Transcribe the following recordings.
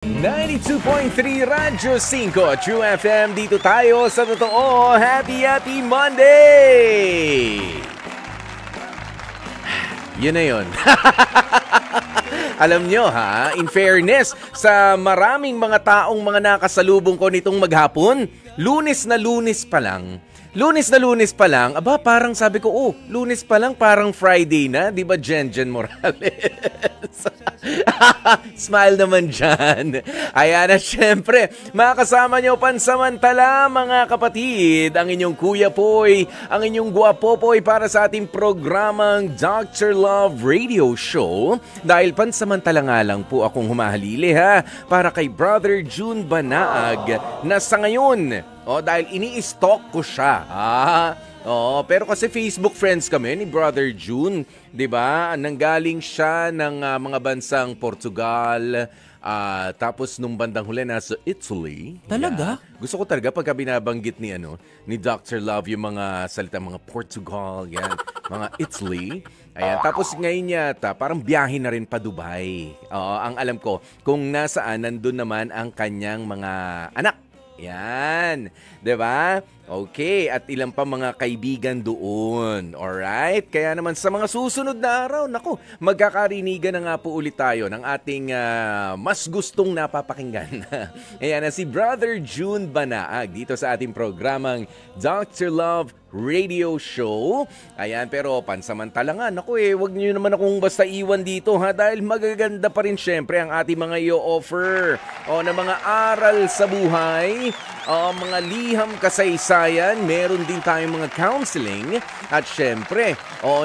92.3 Radyo 5 True FM. Dito tayo sa totoo. Happy Monday! Yun na yun. Alam nyo ha, in fairness, sa maraming mga taong mga nakasalubong ko nitong maghapon, Lunes na Lunes pa lang, aba parang sabi ko, Lunes pa lang parang Friday na, di ba Jen Morales? Smile naman dyan. Ayan na syempre, makakasama nyo pansamantala mga kapatid, ang inyong Kuya Poy, ang inyong Guwapopoy para sa ating programang Dr. Love Radio Show. Dahil pansamantala nga lang po akong humahalili ha, para kay Brother June Banaag na sa ngayon, dahil ini-stalk ko siya. Pero kasi Facebook friends kami ni Brother June, 'di ba? Nanggaling siya ng mga bansang Portugal, tapos nung bandang huli nasa Italy. Talaga? Yeah. Gusto ko talaga pagka binabanggit ni Dr. Love yung mga salita, mga Portugal, yan, mga Italy. Ayan, tapos ngayon yata parang biyahe na rin pa Dubai. Ang alam ko, kung nasaan nandun naman ang kanyang mga anak. Yan, 'di ba? Okay, at ilang pa mga kaibigan doon. Alright? Kaya naman sa mga susunod na araw, naku, magkakarinigan na nga po ulit tayo ng ating mas gustong napapakinggan. Ayan na si Brother June Banaag dito sa ating programang Dr. Love Radio Show. Ayan, pero pansamantala nga, naku wag niyo naman akong basta iwan dito ha, dahil magaganda pa rin syempre ang ating mga i-offer na mga aral sa buhay, mga liham kasaysayan, meron din tayong mga counseling, at syempre,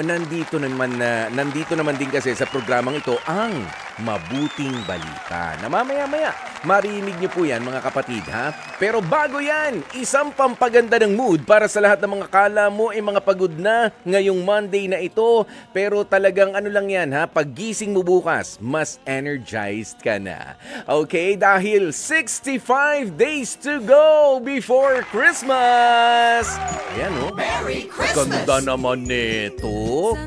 nandito naman din kasi sa programang ito ang mabuting balita. Na mamaya-maya, marinig niyo po yan mga kapatid ha. Pero bago yan, isang pampaganda ng mood para sa lahat ng mga kala mo mga pagod na ngayong Monday na ito. Pero talagang ano lang yan ha, paggising mo bukas, mas energized ka na. Okay, dahil 65 days to go before Christmas! Ayan Merry Christmas! Ganda naman nito.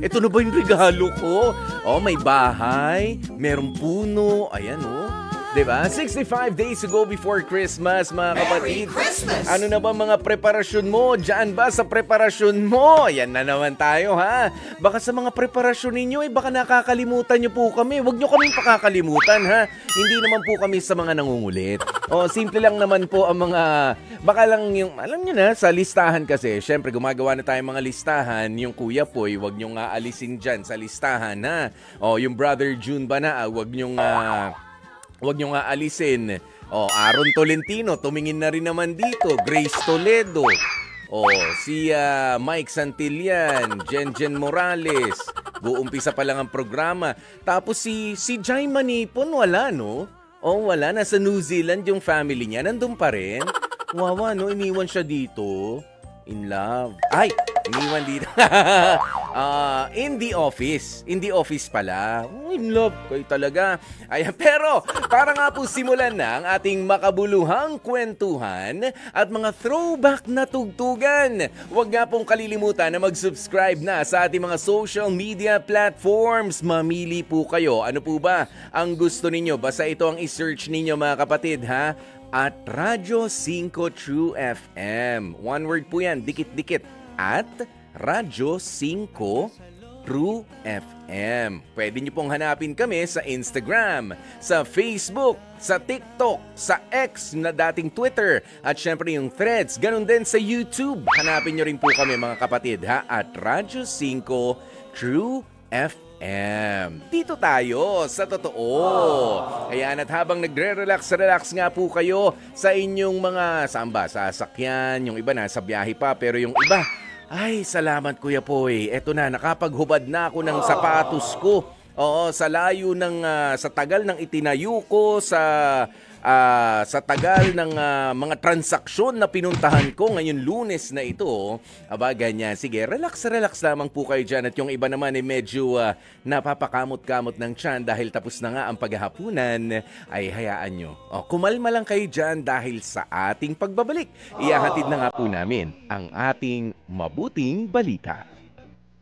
Ito na ba yung regalo ko? May bahay, merong puno, ayan diba? 65 days to go before Christmas, mga kapatid. Merry Christmas! Ano na ba mga preparasyon mo? Diyan ba sa preparasyon mo? Yan na naman tayo ha. Baka sa mga preparasyon ninyo, baka nakakalimutan nyo po kami. Huwag nyo kaming pakakalimutan ha. Hindi naman po kami sa mga nangungulit. Simple lang naman po ang mga, baka lang yung, alam nyo na, sa listahan kasi, syempre gumagawa na tayong mga listahan. Yung Kuya Poy, huwag nyo nga alisin dyan sa listahan ha. Yung Brother June Banaag, huwag nyo nga alisin. Aaron Tolentino, tumingin na rin naman dito. Grace Toledo. Si Mike Santillan, Jen Morales. Buumpisa pa lang ang programa. Tapos si Jai Manipon, wala wala. Nasa New Zealand yung family niya. Nandun pa rin. Wawa iniwan siya dito. In love. Ay, iniwan dito. In the office. In the office pala. In love kayo talaga. Ayan, pero para nga po simulan na ang ating makabuluhang kwentuhan at mga throwback na tugtugan. Huwag nga pong kalilimutan na mag-subscribe na sa ating mga social media platforms. Mamili po kayo. Ano po ba ang gusto ninyo? Basta ito ang i-search ninyo mga kapatid ha. At Radyo 5 True FM. One word po yan, dikit-dikit. At Radyo 5 True FM. Pwede niyo pong hanapin kami sa Instagram, sa Facebook, sa TikTok, sa X na dating Twitter, at syempre yung Threads. Ganun din sa YouTube. Hanapin niyo rin po kami mga kapatid ha. At Radyo 5 True FM. Dito tayo sa totoo. Ayan, at habang nagre-relax nga po kayo sa inyong mga sasakyan, yung iba nasa biyahe pa, pero yung iba, ay salamat Kuya Poy, eto na, nakapaghubad na ako ng sapatos ko. Sa layo ng, sa tagal ng itinayo ko, sa tagal ng mga transaksyon na pinuntahan ko ngayong Lunes na ito. Ganyan. Sige, relax lamang po kayo dyan. At yung iba naman medyo napapakamot-kamot ng tiyan dahil tapos na nga ang paghahapunan, ay hayaan nyo. Kumalma lang kayo dyan dahil sa ating pagbabalik. Ihahatid na nga po namin ang ating mabuting balita.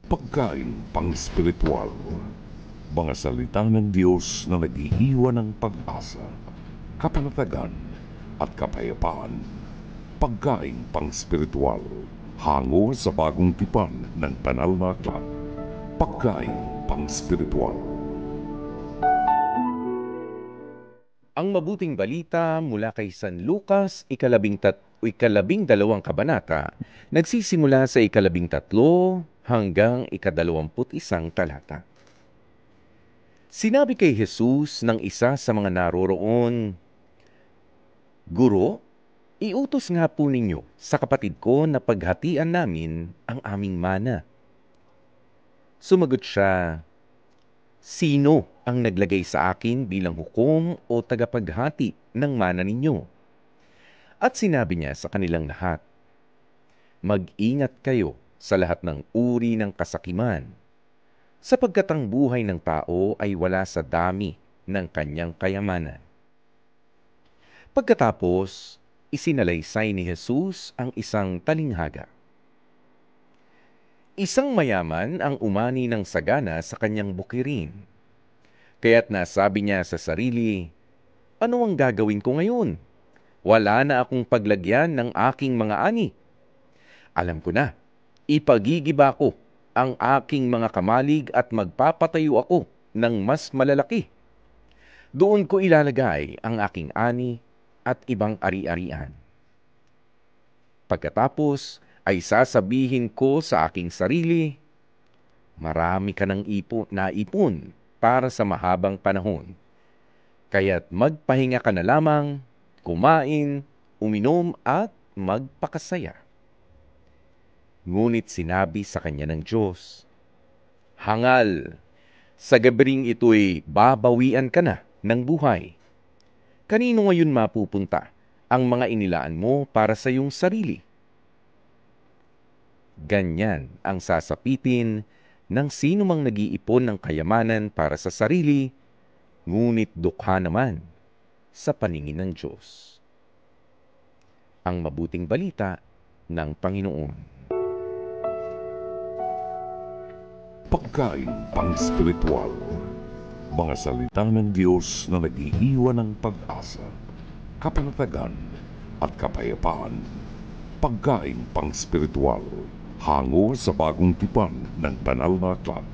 Pagkain pang-spiritual. Mga salita ng Diyos na nag-iiwan ng pag-asa. kapanatagan, at kapayapaan. Pagkain pang spiritual, hango sa bagong tipan ng banal na aklat. Pagkain pang spiritual. Ang mabuting balita mula kay San Lucas, ikalabing dalawang kabanata, nagsisimula sa 13 hanggang 21 talata. Sinabi kay Jesus ng isa sa mga naroroon, "Guro, iutos nga po ninyo sa kapatid ko na paghatian namin ang aming mana." Sumagot siya, "Sino ang naglagay sa akin bilang hukom o tagapaghati ng mana ninyo?" At sinabi niya sa kanilang lahat, "Mag-ingat kayo sa lahat ng uri ng kasakiman, sapagkat ang buhay ng tao ay wala sa dami ng kanyang kayamanan." Pagkatapos, isinalaysay ni Jesus ang isang talinghaga. Isang mayaman ang umani ng sagana sa kanyang bukirin. Kaya't nasabi niya sa sarili, "Ano ang gagawin ko ngayon? Wala na akong paglagyan ng aking mga ani. Alam ko na, ipagigiba ko ang aking mga kamalig at magpapatayo ako ng mas malalaki. Doon ko ilalagay ang aking ani at ibang ari-arian. Pagkatapos ay sasabihin ko sa aking sarili, marami ka ng naipon para sa mahabang panahon. Kaya't magpahinga ka na lamang, kumain, uminom at magpakasaya." Ngunit sinabi sa kanya ng Diyos, "Hangal, sa gabing ito'y babawian ka na ng buhay. Kanino ngayon mapupunta ang mga inilaan mo para sa iyong sarili?" Ganyan ang sasapitin ng sinumang nag-iipon ng kayamanan para sa sarili, ngunit dukha naman sa paningin ng Diyos. Ang mabuting balita ng Panginoon. Pagkain pang spiritual. Mga salita ng Diyos na nag-iiwan ng pag-asa, kapanatagan, at kapayapaan. Pagkain pang spiritual, hango sa bagong tipan ng banal na aklat.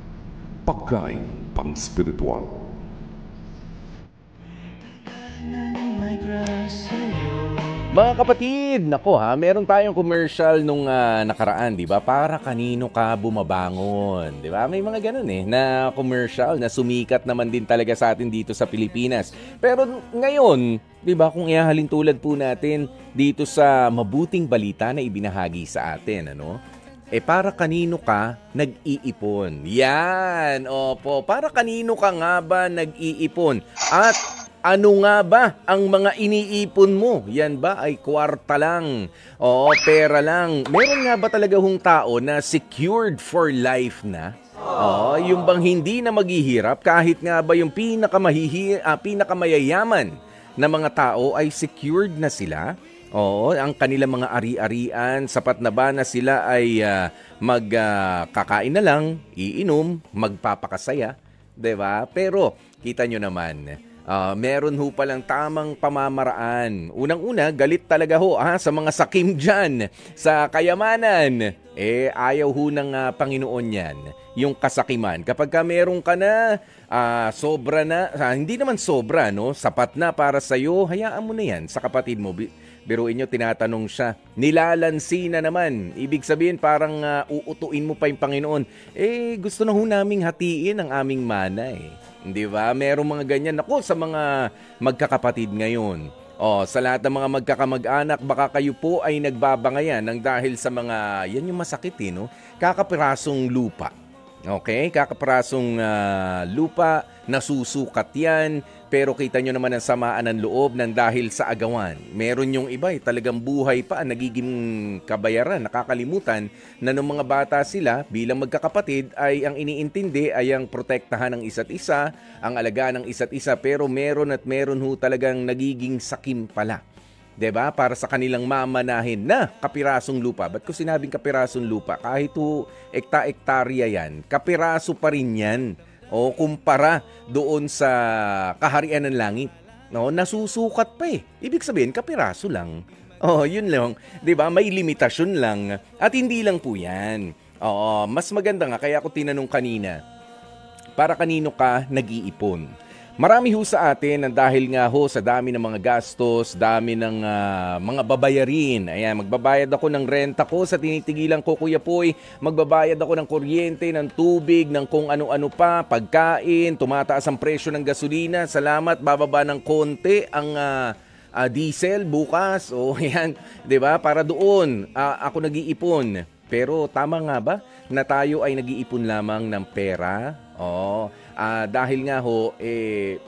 Pagkain pang spiritual. Mga kapatid, nako ha, meron tayong commercial nung nakaraan, di ba? Para kanino ka bumabangon, di ba? May mga ganun na commercial na sumikat naman din talaga sa atin dito sa Pilipinas. Pero ngayon, di ba, kung ihahalin tulad po natin dito sa mabuting balita na ibinahagi sa atin, para kanino ka nag-iipon? Yan, opo, para kanino ka nga ba nag-iipon? At ano nga ba ang mga iniipon mo? Yan ba ay kwarta lang? O pera lang? Meron nga ba talaga hong tao na secured for life na? Yung bang hindi na maghihirap kahit nga ba yung pinakamayayaman na mga tao ay secured na sila? Ang kanilang mga ari-arian, sapat na ba na sila ay magkakain na lang, iinom, magpapakasaya, 'di ba? Pero kita nyo naman, meron ho palang tamang pamamaraan. Unang-una, galit talaga ho sa mga sakim dyan, sa kayamanan. Ayaw ho ng Panginoon yan, yung kasakiman. Kapag meron ka na, sobra na, hindi naman sobra, sapat na para sa'yo, hayaan mo na yan sa kapatid mo. Biruin nyo, tinatanong siya, nilalansi na naman. Ibig sabihin, parang uutuin mo pa yung Panginoon. Gusto na ho naming hatiin ang aming mana Di ba? Merong mga ganyan. Ako, sa mga magkakapatid ngayon. Sa lahat ng mga magkakamag-anak, baka kayo po ay nagbabangayan ng dahil sa mga, yan yung masakit kakapirasong lupa. Okay? Kakapirasong lupa, nasusukat yan, pero kita nyo naman ang samaan ng loob ng dahil sa agawan. Meron yung iba talagang buhay pa, nagiging kabayaran, nakakalimutan na nung mga bata sila bilang magkakapatid ay ang iniintindi ay ang protektahan ng isa't isa, ang alagaan ng isa't isa, pero meron ho talagang nagiging sakim pala. 'Di ba? Para sa kanilang mamanahin na kapirasong lupa. Ba't ko sinabing kapirasong lupa? Kahit ekta-ektarya yan, kapiraso pa rin yan. Kumpara doon sa kaharian ng langit. no, nasusukat pa eh. Ibig sabihin, kapiraso lang. Oh, yun lang. 'Di ba? May limitasyon lang. At hindi lang po 'yan. Oo, mas maganda nga kaya ako tinanong kanina. Para kanino ka nag-iipon? Marami ho sa atin dahil nga ho sa dami ng mga gastos, dami ng mga babayarin. Ayan, magbabayad ako ng renta ko sa tinitigilan ko, Kuya Poy. Magbabayad ako ng kuryente, ng tubig, ng kung ano-ano pa, pagkain, tumataas ang presyo ng gasolina. Salamat, bababa ng konti ang diesel bukas. O yan, 'di ba? Para doon ako nag-iipon. Pero tama nga ba na tayo ay nag-iipon lamang ng pera? Dahil nga ho,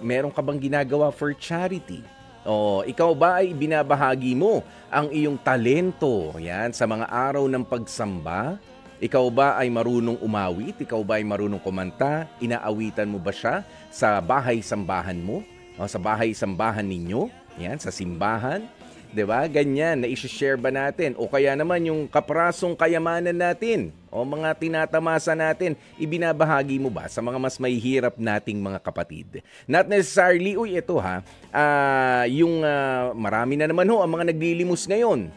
meron ka bang ginagawa for charity? Ikaw ba ay binabahagi mo ang iyong talento yan, sa mga araw ng pagsamba? Ikaw ba ay marunong umawit? Ikaw ba ay marunong kumanta? Inaawitan mo ba siya sa bahay-sambahan mo? O sa bahay-sambahan ninyo? Yan, sa simbahan? 'Di ba? Ganyan, na-share ba natin? O kaya naman yung kaprasong kayamanan natin o mga tinatamasa natin, ibinabahagi mo ba sa mga mas mahihirap nating mga kapatid? Not necessarily, ito marami na naman ho ang mga naglilimos ngayon.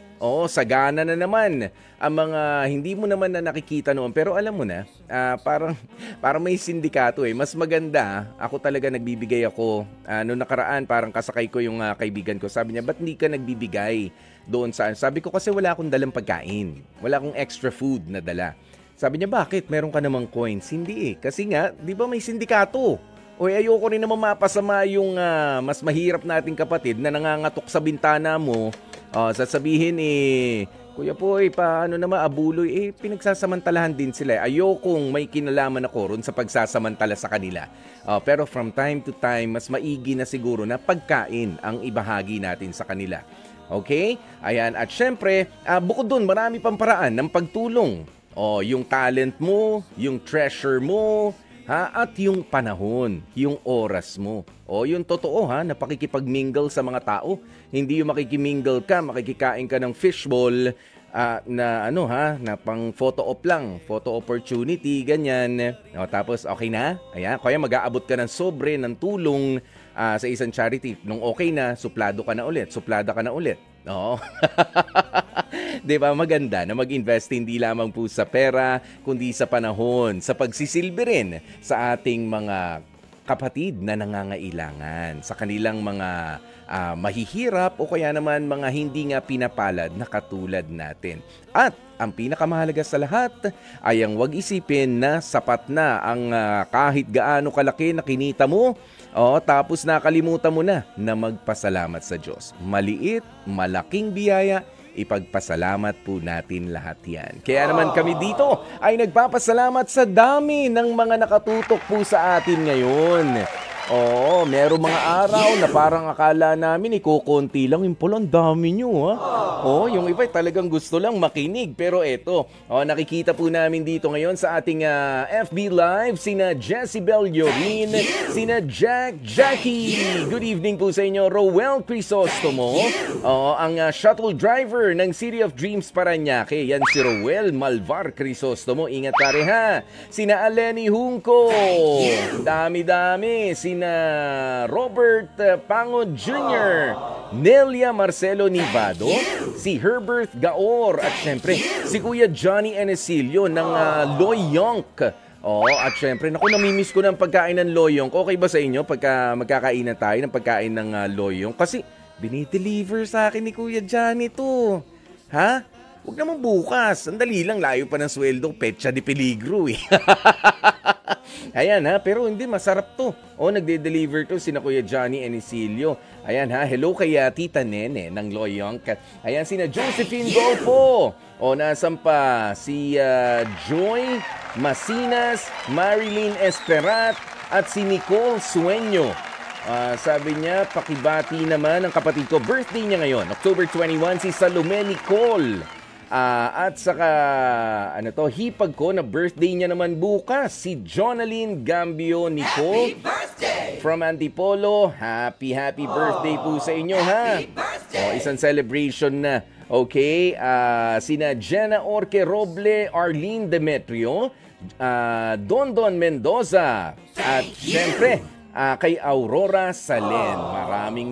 Sagana na naman ang mga hindi mo naman na nakikita noon. Pero alam mo na, parang may sindikato eh. Mas maganda, ako talaga nagbibigay ako. Noong nakaraan, parang kasakay ko yung kaibigan ko. Sabi niya, ba't hindi ka nagbibigay doon sa... Sabi ko kasi wala akong dalang pagkain. Wala akong extra food na dala. Sabi niya, bakit? Meron ka namang coins? Hindi eh. Kasi nga, di ba may sindikato? Ayoko rin naman mapasama yung mas mahirap nating kapatid na nangangatok sa bintana mo. Sasabihin Kuya Poy, paano naman abuloy? Pinagsasamantalahan din sila. Ayokong may kinalaman ako ron sa pagsasamantala sa kanila. Pero from time to time, mas maigi na siguro na pagkain ang ibahagi natin sa kanila. Okay? Ayan. At syempre, bukod dun, marami pang paraan ng pagtulong. Yung talent mo, yung treasure mo, at yung panahon, yung oras mo. Yung totoo na pakikipag-mingle sa mga tao. Hindi yung makikimingle ka, makikikain ka ng fishball na pang photo op lang, photo opportunity, ganyan. Tapos okay na, ayan, kaya mag-aabot ka ng sobre, ng tulong sa isang charity. Nung okay na, suplada ka na ulit. Diba, maganda na mag-invest hindi lamang po sa pera, kundi sa panahon, sa pagsisilbi rin sa ating mga kapatid na nangangailangan, sa kanilang mga mahihirap o kaya naman mga hindi nga pinapalad na katulad natin. At ang pinakamahalaga sa lahat ay ang wag isipin na sapat na ang kahit gaano kalaki na kinita mo, tapos nakalimutan mo na magpasalamat sa Diyos. Maliit, malaking biyaya, ipagpasalamat po natin lahat yan. Kaya naman kami dito ay nagpapasalamat sa dami ng mga nakatutok po sa atin ngayon. Merong mga araw na parang akala namin kukunti lang yung pala, ang dami nyo yung iba talagang gusto lang makinig. Pero eto, nakikita po namin dito ngayon sa ating FB Live sina Jessie Bell Yorin, sina Jackie. Good evening po sa inyo. Roel Crisostomo, ang shuttle driver ng City of Dreams Parañaque. Yan si Roel Malvar Crisostomo. Ingat pare ha. Sina Aleni Hunco. Dami-dami. Sina Robert Pangod Jr., Nelia Marcelo Nivado, si Herbert Gaor, at syempre si Kuya Johnny Enesilio ng Loyonk. At syempre, namimiss ko ng pagkain ng Loyonk. Okay ba sa inyo pagka magkakainan tayo ng pagkain ng Loyonk? Kasi binideliver sa akin ni Kuya Johnny to. Ha? Huwag naman bukas. Sandali lang, layo pa ng sweldo. Petsa di peligro eh. Ayan pero hindi, masarap to. Nagde-deliver to sina Kuya Johnny Enesilio. Ayan hello kay Tita Nene ng Loyonk. Ayan, sina Josephine Golfo. Nasan pa? Si Joy Masinas, Marilyn Esperat, at si Nicole Sueño. Sabi niya, pakibati naman ang kapatid ko. Birthday niya ngayon, October 21, si Salome Nicole. At saka, hipag ko na birthday niya naman bukas, si Jonaline Gambio Nicole. Happy birthday! From Antipolo, happy birthday po sa inyo ha. Isang celebration na. Okay, sina Jenna Orque Roble, Arlene Demetrio, Don Mendoza, at syempre, kay Aurora Salen.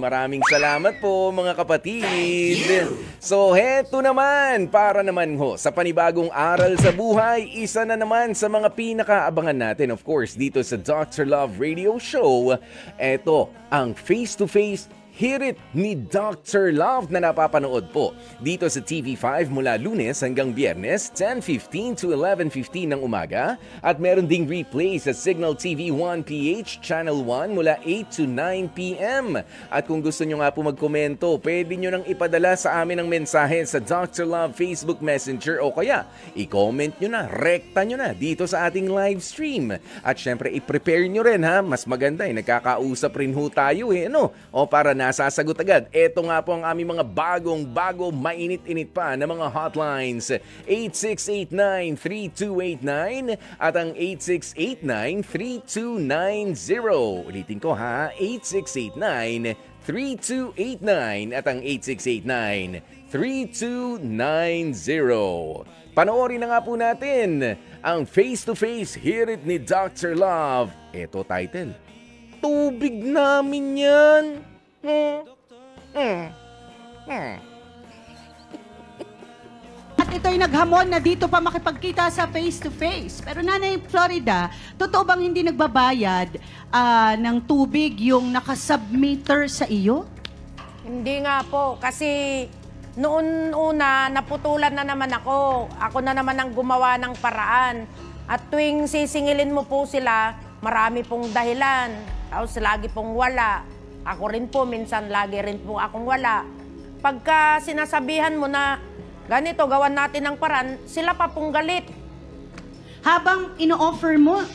Maraming salamat po mga kapatid. So heto naman, para naman ho sa panibagong aral sa buhay, isa na naman sa mga pinakaabangan natin of course dito sa Dr. Love Radio Show. Eto ang face-to-face Hirit ni Dr. Love na napapanood po dito sa TV5 mula Lunes hanggang Biyernes 10:15 to 11:15 ng umaga at meron ding replay sa Signal TV 1PH Channel 1 mula 8 to 9 p.m. At kung gusto nyo nga po magkomento, pwede nyo nang ipadala sa amin ang mensahe sa Dr. Love Facebook Messenger o kaya i-comment nyo na, rekta nyo na dito sa ating live stream. At syempre i-prepare nyo rin ha, mas maganda nagkakausap rin ho tayo ano, o para nasasagot agad. Ito nga po ang aming mga bagong-bago, mainit-init pa na mga hotlines. 8689-3289 at ang 8689-3290. Ulitin ko ha, 8689-3289 at ang 8689-3290. Panoorin na nga po natin ang face-to-face hirit ni Dr. Love. Ito title, Tubig Namin Yan. At ito'y naghamon na dito pa makipagkita sa face-to-face. Pero Nanay Florida, totoo bang hindi nagbabayad ng tubig yung nakasubmeter sa iyo? Hindi nga po, kasi noon una, naputulan na naman ako. Ako na naman ang gumawa ng paraan. At tuwing sisingilin mo po sila, marami pong dahilan. Tapos lagi pong wala. Ako rin po, minsan lagi rin po akong wala. Pagka sinasabihan mo na ganito, gawan natin ng paraan, sila pa pong galit. Habang ino-offer mo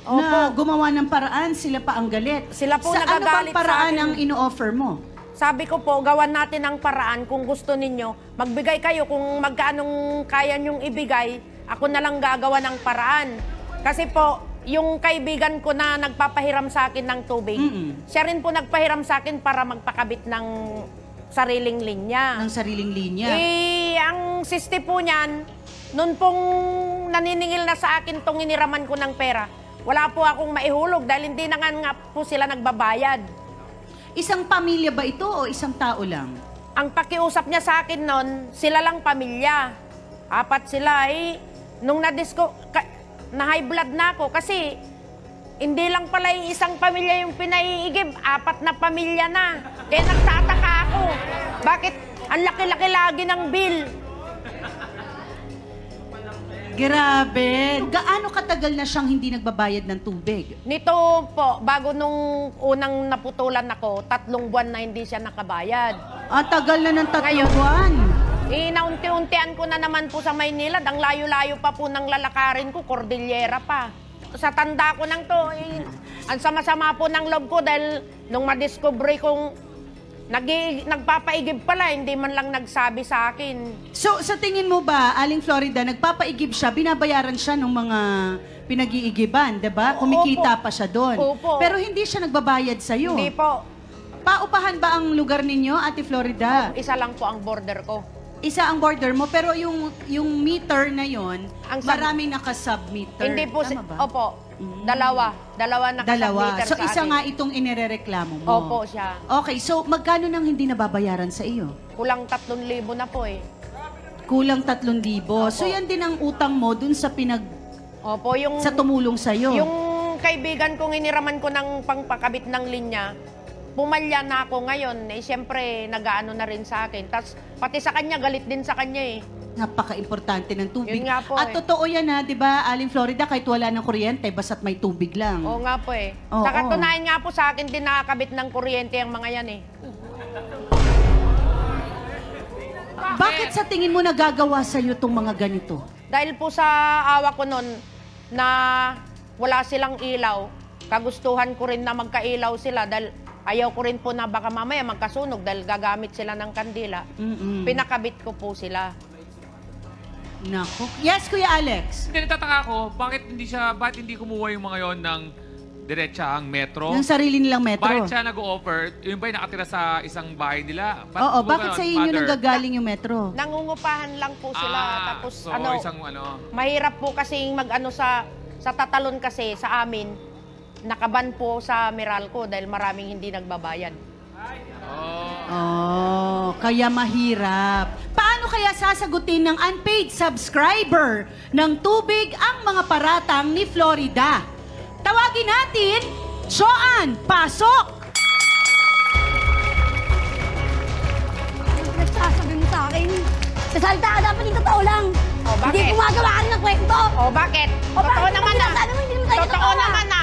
na Opo. gumawa ng paraan, sila pa ang galit. Sila po sa ano nagagalit bang paraan sa akin. ang ino-offer mo? Sabi ko po, gawan natin ng paraan kung gusto ninyo. Magbigay kayo kung magkaanong kaya nyong ibigay, ako na lang gagawa ng paraan. Kasi po, yung kaibigan ko na nagpapahiram sa akin ng tubig, siya rin po nagpahiram sa akin para magpakabit ng sariling linya. Ng sariling linya. Ang siste po niyan, noon pong naniningil na sa akin tong iniraman ko ng pera, wala po akong maihulog dahil hindi na nga po sila nagbabayad. Isang pamilya ba ito o isang tao lang? Ang pakiusap niya sa akin noon, sila lang pamilya. 4 sila nung na high blood na ako kasi hindi lang pala yung isang pamilya yung pinaiigib, 4 na pamilya na. Kaya nagtataka ako, bakit ang laki-laki lagi ng bill? Grabe. Gaano katagal na siyang hindi nagbabayad ng tubig? Nito po, bago nung unang naputulan ako, 3 buwan na hindi siya nakabayad. Tagal na ng 3 Ngayon, buwan. Naunti-untian ko na naman po sa Maynila. Ang layo-layo pa po ng lalakarin ko, Cordillera pa. Sa tanda ko nang to, ang sama-sama po ng loob ko dahil nung madiscover kong nagpapaigib pala, hindi man lang nagsabi sa akin. So, sa tingin mo ba, Aling Florida, nagpapaigib siya, binabayaran siya ng mga pinag-iigiban, diba? Kumikita pa siya doon. Opo. Pero hindi siya nagbabayad sa'yo. Hindi po. Paupahan ba ang lugar ninyo, Ate Florida? Isa lang po ang border ko. Isa ang border mo, pero yung meter na yon, maraming naka-submeter. Hindi po. Tama ba? Opo. Dalawa na Dalawa. kasabiter So, sa isa akin. nga itong inirereklamo mo. Opo siya. Okay, so magkano nang hindi nababayaran sa iyo? Kulang 3,000 na po Kulang 3,000. So, yan din ang utang mo dun sa Opo, yung... sa tumulong sa iyo. Yung kaibigan kong iniraman ko ng pangpakabit ng linya, pumalya na ako ngayon. Siyempre, nag-aano na rin sa akin. Tapos, pati sa kanya, galit din sa kanya Napaka-importante ng tubig. Yun nga po At totoo yan di ba, Aling Florida, kahit wala ng kuryente, basta't may tubig lang. Oo nga po Oo. Sa katunayan nga po sa akin din nakakabit ng kuryente ang mga yan Bakit sa tingin mo nagagawa sa iyo itong mga ganito? Dahil po sa awa ko nun na wala silang ilaw, kagustuhan ko rin na magkailaw sila dahil ayaw ko rin po na baka mamaya magkasunog dahil gagamit sila ng kandila. Pinakabit ko po sila. Nako. Yes, Kuya Alex. Hindi, natataka ako, bakit hindi kumuha yung mga yon ng diretsahang metro? Ng sarili nilang metro. Bakit siya nag-o-offer? Yung ba'y nakatira sa isang bahay nila? Oo, bakit sa inyo nanggagaling yung metro? Nangungupahan lang po sila. Tapos isang mahirap po kasi mag-ano sa tatalon kasi sa amin. nakaban po sa Meralco dahil maraming hindi nagbabayad. Oh, kaya mahirap. Paano kaya sasagutin ng unpaid subscriber ng tubig ang mga paratang ni Florida? Tawagin natin, Joanne, pasok! Nagsasabi mo sa akin. Sasalita ka dapat yung totoo lang. O, bakit? Hindi gumagawa ka rin ng kwento. O bakit? O, Totoo bakit? naman na. Sinasabi mo, hindi naman tayo Totoo totoo, naman na.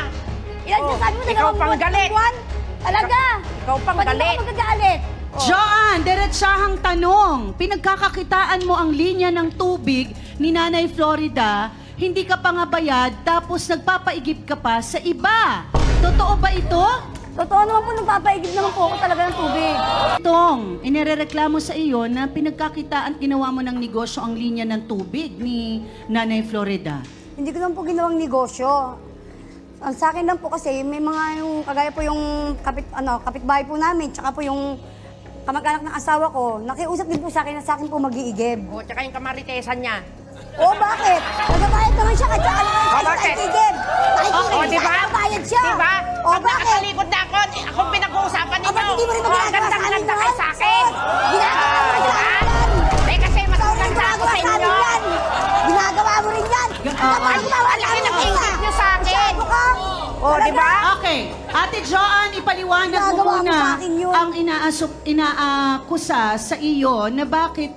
Ilan Oh, sinasabi mo, ikaw pang galit. buwan? Talaga. Ikaw pang Ba't galit. ka magagalit? Joanne, diretsahang tanong. Pinagkakakitaan mo ang linya ng tubig ni Nanay Florida, hindi ka pa nga bayad, tapos nagpapaigib ka pa sa iba. Totoo ba ito? Totoo naman po, nagpapaigib naman po ako talaga ng tubig. Itong, inirereklamo sa iyo na pinagkakitaan ginawa mo ng negosyo ang linya ng tubig ni Nanay Florida. Hindi ko naman po ginawang negosyo. Ang sa akin lang po kasi, may mga yung, kagaya po yung kapitbahay po namin, tsaka po yung kamag-anak ng asawa ko, nakiusap din po sa akin na sa akin po mag-iigib. O, tsaka yung kamaritesan niya. Oo, bakit? Nagabayad naman siya kahit saan O, bakit? nakikigib. O, di ba? Nagabayad siya. Diba? O, Pag bakit? nakatalikod na ako, akong pinag-uusapan O, ninyo. bakit hindi mo rin O, magagawa sa akin ganda-ganda yun? kayo sa akin. Ginagawa mo rin Diba? sa akin yan. Eh, kasi mas Ikaw rin maganda ako ginagawa sa sa amin inyo. yan. Ginagawa mo rin yan. Ang laki ng ingit niyo sa akin. Masyado ka. O, di ba? Okay. Ate Joanne, ipaliwanag mo Ginagawa mo muna sa akin yun. ang inaakusa sa iyo na bakit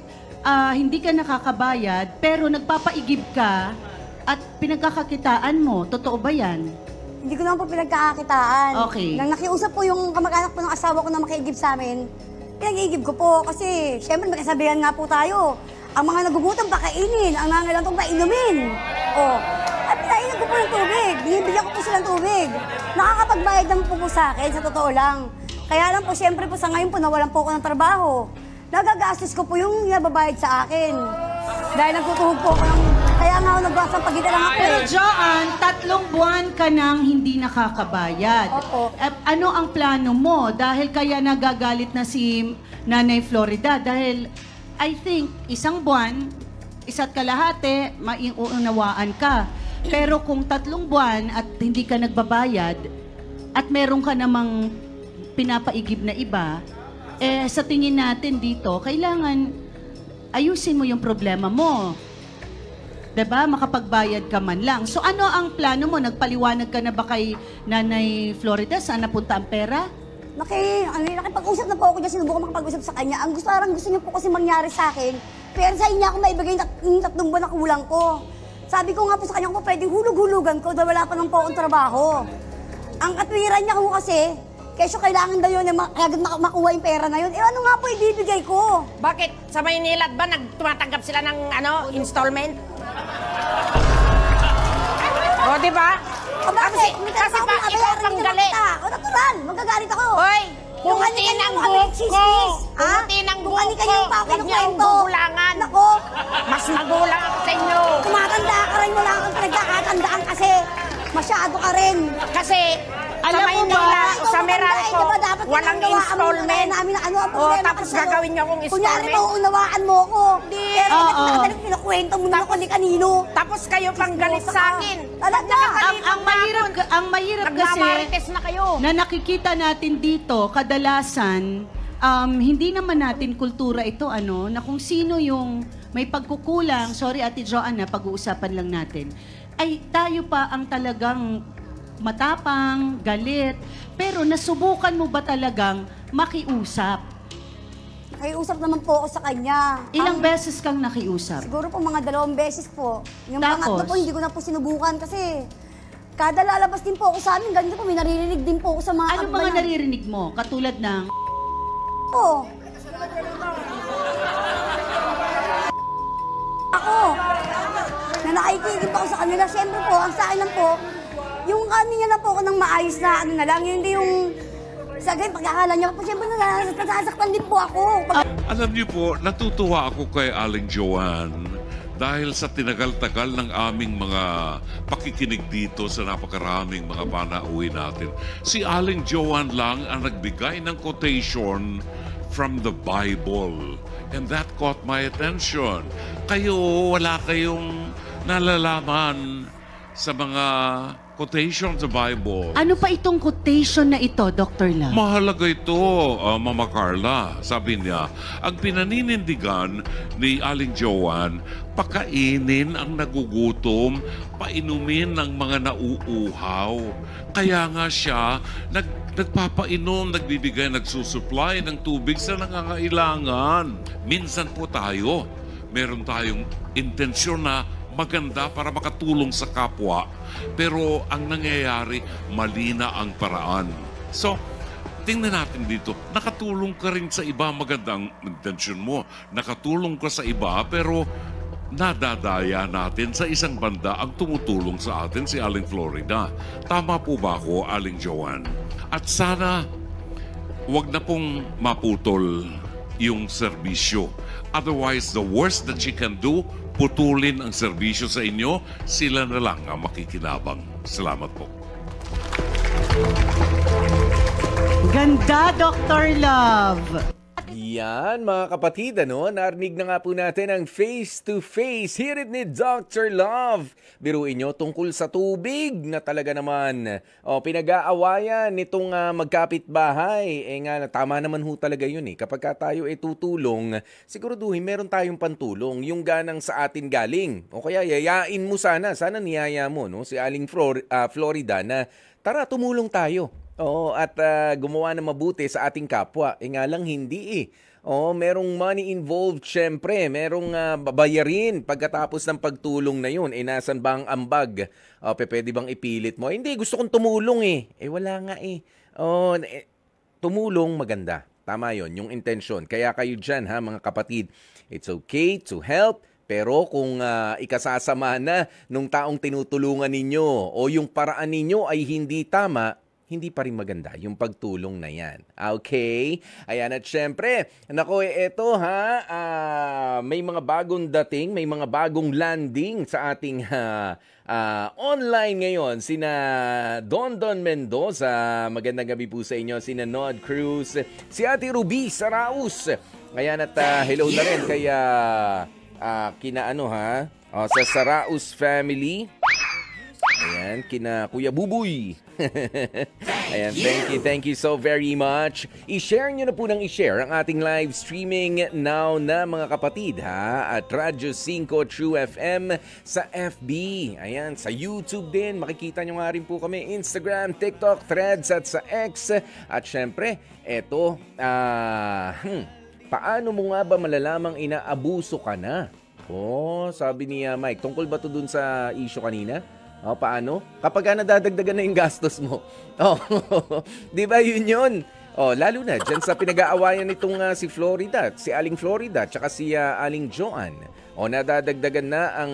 hindi ka nakakabayad pero nagpapaigib ka at pinagkakakitaan mo. Totoo ba yan? Hindi ko naman po pinagkakakitaan. Okay. Nang nakiusap po yung kamag-anak po ng asawa ko na makiigib sa amin, pinag-iigib ko po kasi syempre magkasabihan nga po tayo. Ang mga nagugutom pakainin, ang nangangailangan pong painumin. O, at pinainom ko po ng tubig. Binibigyan ko po silang tubig. Nakakapagbayad naman po sa akin, sa totoo lang. Kaya lang po, syempre po sa ngayon po, nawalan po ako ng trabaho. Nagagastos ko po yung nababayad sa akin. Dahil nagtutuhog po ako ng... Kaya nga ako nagwasang pagitan lang ako Pero eh. Joanne, 3 buwan ka nang hindi nakakabayad. Opo. Ano ang plano mo? Dahil kaya nagagalit na si Nanay Florida. Dahil I think 1 buwan, 1.5 maiunawaan ka. Pero kung 3 buwan at hindi ka nagbabayad at meron ka namang pinapaigib na iba, eh sa tingin natin dito, kailangan ayusin mo yung problema mo. 'Di ba? Makapagbayad ka man lang. So ano ang plano mo? Nagpaliwanag ka na ba kay Nanay Florida saan napunta ang pera? Nakipag-usap na po ako dyan, sinubukan makapag-usap sa kanya. Ang gusto niya po kasi mangyari sa akin, pero sa inyo ako maibigay yung 3 buwan na kulang ko. Sabi ko nga po sa kanya kung pwedeng hulug-hulugan ko dahil wala pa nang po akong trabaho. Ang katwiran niya ko kasi, kesyo kailangan daw yun agad makuha yung pera na yun. Eh ano nga po ibibigay ko? Bakit? Sa Maynila ba tumatanggap sila ng installment? O, di ba? O bakit? Kasi ba, ikaw pang galit. O natural, magagalit ako. Hoy, Yung pumuti kanya-kanya ng mo kami buhok ko. nagsismis, ha? Pumuti ng Yung buhok kanya-kanya ko. mo pa ako Huwag niyo akong kinukwento. gugulangan. Nako, Mas magulang ako sa inyo. tumatanda ka rin, wala kang pinagkakatandaan kasi masyado ka rin. Kasi Alam sa mo Maynila ba, o sa Meralco, Diba, dapat walang installment. namin na ano ang O, problema tapos kasi sa'yo. gagawin niyo akong Kunyari installment. mo, unawaan mo ako. Pero Oo. nakadaling pinakwento mo na ako ni kanino. Tapos kayo pang galit sa akin. Talaga. Ang mahirap kasi Nagmamarites na kayo. na nakikita natin dito, kadalasan, hindi naman natin kultura ito, na kung sino yung may pagkukulang, sorry Ate Joanne, pag-uusapan lang natin, ay tayo pa ang talagang matapang, galit, pero nasubukan mo ba talagang makiusap? Nakiusap naman po ako sa kanya. Ilang beses kang nakiusap? Siguro po mga 2 beses po. Yung Tapos? pangatlo po, hindi ko na po sinubukan kasi kada lalabas din po ako sa amin, ganito po, may naririnig din po ako sa mga Ano mga akbayan. naririnig mo? Katulad ng, Po. Ako, na nakikigib ako sa kanila, siyempre po, ang sa akin lang po, yung kanina lang po ako ng maayos na ano na lang, hindi yung sa ganyan pagkakala niya po, siyempre nasasaktan din po ako. Alam niyo po, natutuwa ako kay Aling Joanne dahil sa tinagal-tagal ng aming mga pakikinig dito sa napakaraming mga panauwi natin. Si Aling Joanne lang ang nagbigay ng quotation from the Bible. And that caught my attention. Kayo, wala kayong nalalaman sa mga quotation sa Bible. Ano pa itong quotation na ito, Dr. Love? Mahalaga ito, Mama Carla. Sabi niya, ang pinaninindigan ni Aling Joanne, pakainin ang nagugutom, painumin ng mga nauuhaw. Kaya nga siya, nagpapainom, nagbibigay, nagsusupply ng tubig sa nangangailangan. Minsan po tayo, meron tayong intensyon na maganda para makatulong sa kapwa. Pero ang nangyayari, mali na ang paraan. So, tingnan natin dito, nakatulong ka rin sa iba, magandang intensyon mo. Nakatulong ka sa iba, pero nadadaya natin sa isang banda ang tumutulong sa atin, si Aling Florida. Tama po ba ako, Aling Joanne? At sana, wag na pong maputol yung serbisyo. Otherwise, the worst that she can do, putulin ang serbisyo sa inyo, sila na lang ang makikinabang. Salamat po. Ganda, Dr. Love. Yan, mga kapatid, narinig na nga po natin ang face-to-face hirit ni Dr. Love. Biruin nyo, tungkol sa tubig na talaga naman pinag-aawayan nitong magkapitbahay. Tama naman ho talaga yun eh. Kapag tayo tutulong, siguraduhin meron tayong pantulong, yung ganang sa atin galing. O kaya yayain mo sana niyaya mo, si Aling Florida na tara, tumulong tayo. Oo, at gumawa ng mabuti sa ating kapwa. Nga lang hindi eh. Oo, merong money involved syempre. Merong babayarin pagkatapos ng pagtulong na yun. Nasan ba ang ambag? Pwede bang ipilit mo? Hindi, gusto kong tumulong eh. Wala nga eh. Tumulong maganda. Tama yon, yung intention. Kaya kayo dyan ha mga kapatid. It's okay to help. Pero kung ikasasama na nung taong tinutulungan ninyo o yung paraan ninyo ay hindi tama, hindi pa rin maganda yung pagtulong na yan. Okay? Ayan, at syempre, eto may mga bagong dating, may mga bagong landing sa ating online ngayon. Sina Don Mendoza, magandang gabi po sa inyo. Sina Nod Cruz, si Ate Ruby Saraus. Ayan, at hello na rin kaya sa Saraus family. Ayan, kina Kuya Buboy. Ayan, thank you so very much. I-share nyo na po ng i-share ang ating live streaming now na mga kapatid at Radyo 5 True FM sa FB. Ayan, sa YouTube din. Makikita nyo nga rin po kami. Instagram, TikTok, Threads at sa X. At syempre, eto, paano mo nga ba malalamang inaabuso ka na? Sabi ni Mike, tungkol ba to dun sa issue kanina? Paano? Kapag nadadagdagan na yung gastos mo. Di ba yun? Lalo na dyan sa pinag-aawayan nitong si Florida, si Aling Florida, tsaka si Aling Joanne. Nadadagdagan na ang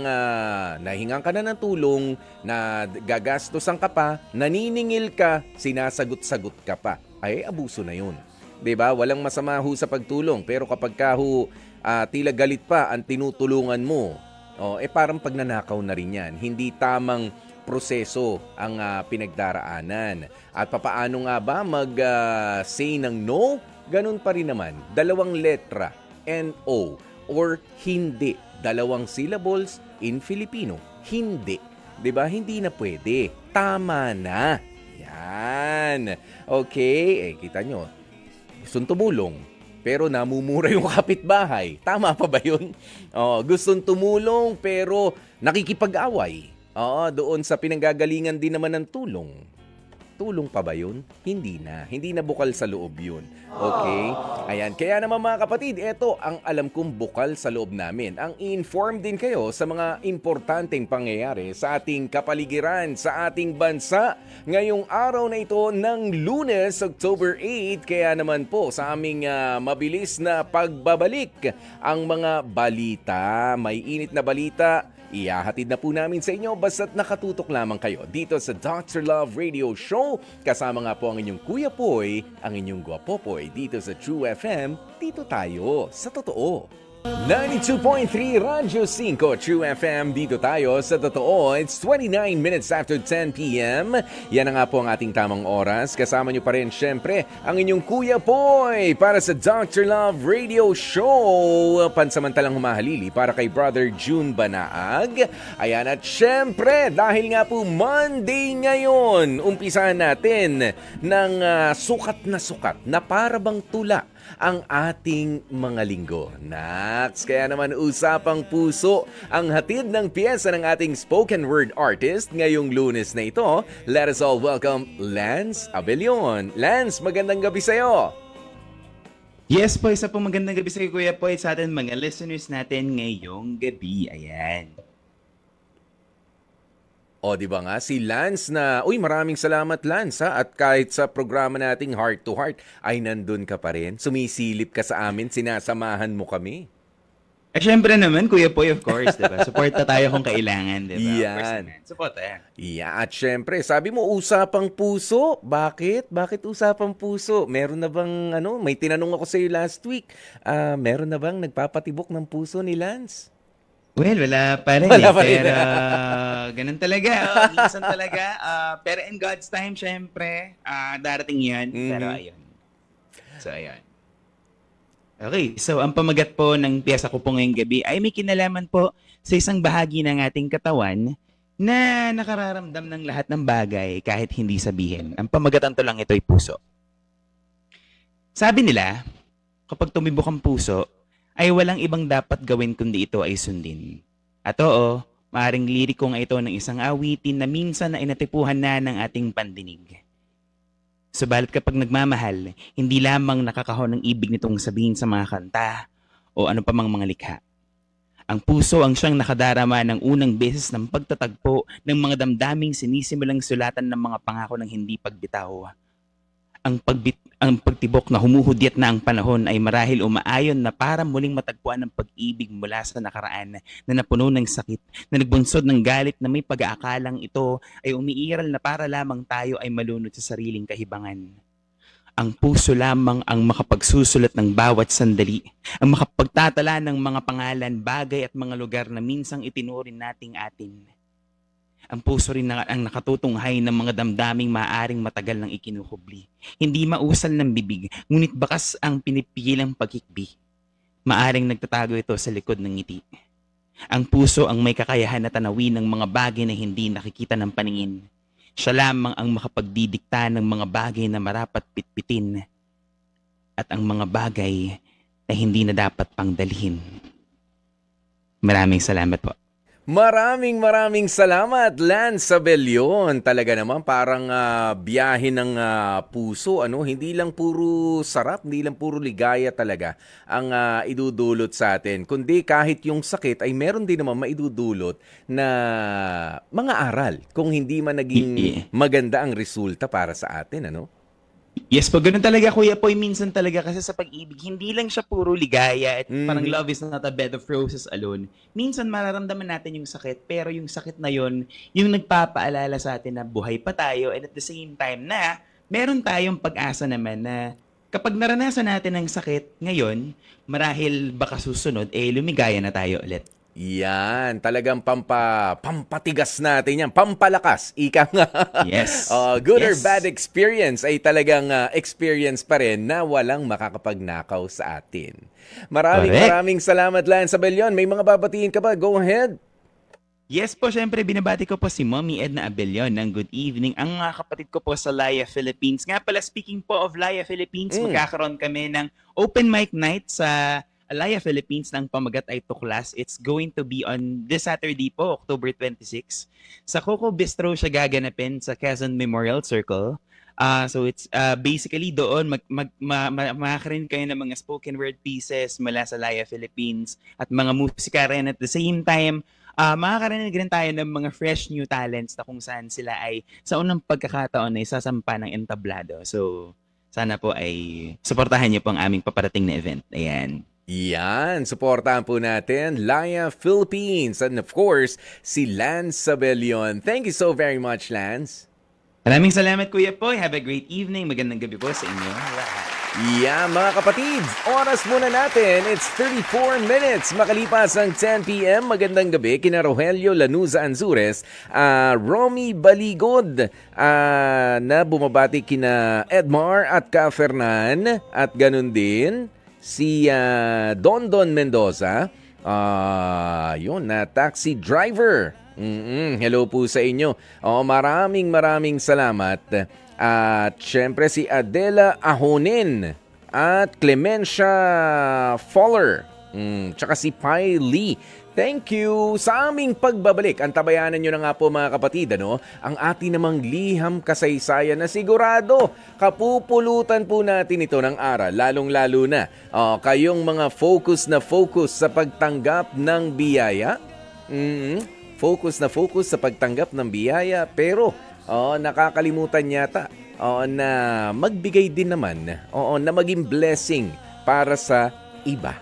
nahingan ka na ng tulong, na gagastosan ka pa, naniningil ka, sinasagot-sagot ka pa. Ay, abuso na yun. Di ba? Walang masama ho sa pagtulong. Pero kapag tila galit pa ang tinutulungan mo, parang pagnanakaw na rin yan. Hindi tamang proseso ang pinagdaraanan. At papaano nga ba mag-say ng no? Ganun pa rin naman. 2 letra, N-O, or hindi. 2 syllables in Filipino, hindi. Diba? Hindi na pwede. Tama na. Yan. Okay. Kita nyo. Gustong tumulong. Pero namumura yung kapitbahay. Tama pa ba yun? Gustong tumulong pero nakikipag-away. Doon sa pinanggagalingan din naman ng tulong. Tulong pa ba yun? Hindi na. Hindi na bukal sa loob yun. Okay? Ayan. Kaya naman mga kapatid, ito ang alam kong bukal sa loob namin. Ang i-inform din kayo sa mga importanteng pangyayari sa ating kapaligiran, sa ating bansa. Ngayong araw na ito ng Lunes, October 8. Kaya naman po sa aming mabilis na pagbabalik ang mga balita. May init na balita. Ihahatid na po namin sa inyo basta't nakatutok lamang kayo dito sa Dr. Love Radio Show. Kasama nga po ang inyong Kuya Poy, ang inyong Gwapopoy dito sa True FM. Dito tayo sa totoo. 92.3 Radyo 5 True FM. Dito tayo sa totoo. It's 29 minutes after 10 p.m. Yan na nga po ang ating tamang oras. Kasama nyo pa rin syempre ang inyong Kuya Poy para sa Dr. Love Radio Show. Pansamantalang humahalili para kay Brother June Banaag. Ayan, at syempre dahil nga po Monday ngayon, umpisahan natin ng sukat na para bang tula ang ating mga linggo. Naks, kaya naman usapang puso ang hatid ng piyesa ng ating spoken word artist ngayong Lunes na ito. Let us all welcome Lance Abelion. Lance, magandang gabi sa'yo. Yes po, isa pong magandang gabi sa Kuya Poy sa atin mga listeners natin ngayong gabi. Ayan. O, di ba nga, si Lance na, maraming salamat Lance ha, at kahit sa programa nating Heart to Heart, ay nandun ka pa rin, sumisilip ka sa amin, sinasamahan mo kami. Syempre naman, Kuya Poy, of course, diba? Support na tayo kung kailangan, diba? Yan. Support, yan. Yeah, at syempre, sabi mo, usapang puso. Bakit? Bakit usapang puso? Meron na bang, may tinanong ako sa iyo last week, meron na bang nagpapatibok ng puso ni Lance? Well, wala pa rin. Wala pa rin. Pero ganun talaga. Minsan talaga. Pero in God's time, syempre, darating yan. Pero ayun. So, ayun. Okay, so ang pamagat po ng piyesa ko po ngayong gabi ay may kinalaman po sa isang bahagi ng ating katawan na nakararamdam ng lahat ng bagay kahit hindi sabihin. Ang pamagatan to lang ito ay puso. Sabi nila, kapag tumibok ang puso, ay walang ibang dapat gawin kundi ito ay sundin. At oo, maaring liriko nga ito ng isang awitin na minsan na inatipuhan na ng ating pandinig. Subalit kapag nagmamahal, hindi lamang nakakahon ng ibig nitong sabihin sa mga kanta o ano pa mang mga likha. Ang puso ang siyang nakadarama ng unang beses ng pagtatagpo ng mga damdaming sinisimulang sulatan ng mga pangako ng hindi pagbitaw. Ang pagtibok na humuhudyat na ang panahon ay marahil umaayon na para muling matagpuan ang pag-ibig mula sa nakaraan na napuno ng sakit, na nagbunsod ng galit na may pag-aakalang ito ay umiiral na para lamang tayo ay malunod sa sariling kahibangan. Ang puso lamang ang makapagsusulat ng bawat sandali, ang makapagtatala ng mga pangalan, bagay at mga lugar na minsang itinuring nating atin. Ang puso rin ang nakatutunghay ng mga damdaming maaaring matagal nang ikinuhubli. Hindi mausal ng bibig, ngunit bakas ang pinipigilang pagkikbi. Maaring nagtatago ito sa likod ng ngiti. Ang puso ang may kakayahan na tanawin ng mga bagay na hindi nakikita ng paningin. Siya lamang ang makapagdidikta ng mga bagay na marapat pitpitin at ang mga bagay na hindi na dapat pangdalhin. Maraming salamat po. Maraming salamat, Lance Abelion. Talaga naman parang biyahe ng puso, hindi lang puro sarap, hindi lang puro ligaya talaga ang idudulot sa atin. Kundi kahit yung sakit ay meron din naman maidudulot na mga aral kung hindi man naging maganda ang resulta para sa atin, Yes po, ganun talaga Kuya Poy, minsan talaga kasi sa pag-ibig, hindi lang siya puro ligaya at parang love is not a bed of roses alone. Minsan mararamdaman natin yung sakit, pero yung sakit na yon yung nagpapaalala sa atin na buhay pa tayo and at the same time na meron tayong pag-asa naman na kapag naranasan natin ang sakit ngayon, marahil baka susunod, lumigaya na tayo ulit. Yan, talagang pampatigas natin yan, pampalakas, ika nga. Yes. Good or bad experience ay talagang experience pa rin na walang makakapagnakaw sa atin. Maraming salamat, Lance Abelion. May mga babatiin ka ba? Go ahead. Yes po, syempre binabati ko po si Mommy Edna Abelion ng good evening. Ang mga kapatid ko po sa Laya Philippines. Nga pala, speaking po of Laya Philippines, magkakaroon kami ng open mic night sa Alaya Philippines ng pamagat ay tuklas. It's going to be on this Saturday po, October 26. Sa Coco Bistro siya gaganapin sa Quezon Memorial Circle. So it's basically doon makakaroon kayo ng mga spoken word pieces mula sa Alaya Philippines at mga musika rin. At the same time, makakarinig rin tayo ng mga fresh new talents na kung saan sila ay sa unang pagkakataon ay sasampa ng entablado. So sana po ay suportahan niyo po ang aming paparating na event. Ayan. Yan, suportahan po natin Laya Philippines and of course, si Lance Abelion. Thank you so very much, Lance. Maraming salamat, Kuya Poy. Have a great evening. Magandang gabi po sa inyo. Yeah, mga kapatid, oras muna natin. It's 34 minutes makalipas ang 10 p.m. Magandang gabi kina Rogelio Lanuza Anzures, Romy Baligod, na bumabati kina Edmar at Ka Fernan, at ganun din si Don Mendoza, yun, na taxi driver. Hello po sa inyo. Maraming salamat. At syempre si Adela Ahonin at Clemencia Fowler, tsaka si Pai Lee. Thank you sa aming pagbabalik. Antabayanan nyo na nga po mga kapatid, ang ating namang liham kasaysayan na sigurado kapupulutan po natin ito ng aral, lalong-lalo na kayong mga focus sa pagtanggap ng biyaya. Focus sa pagtanggap ng biyaya, pero nakakalimutan yata na magbigay din naman, na maging blessing para sa iba.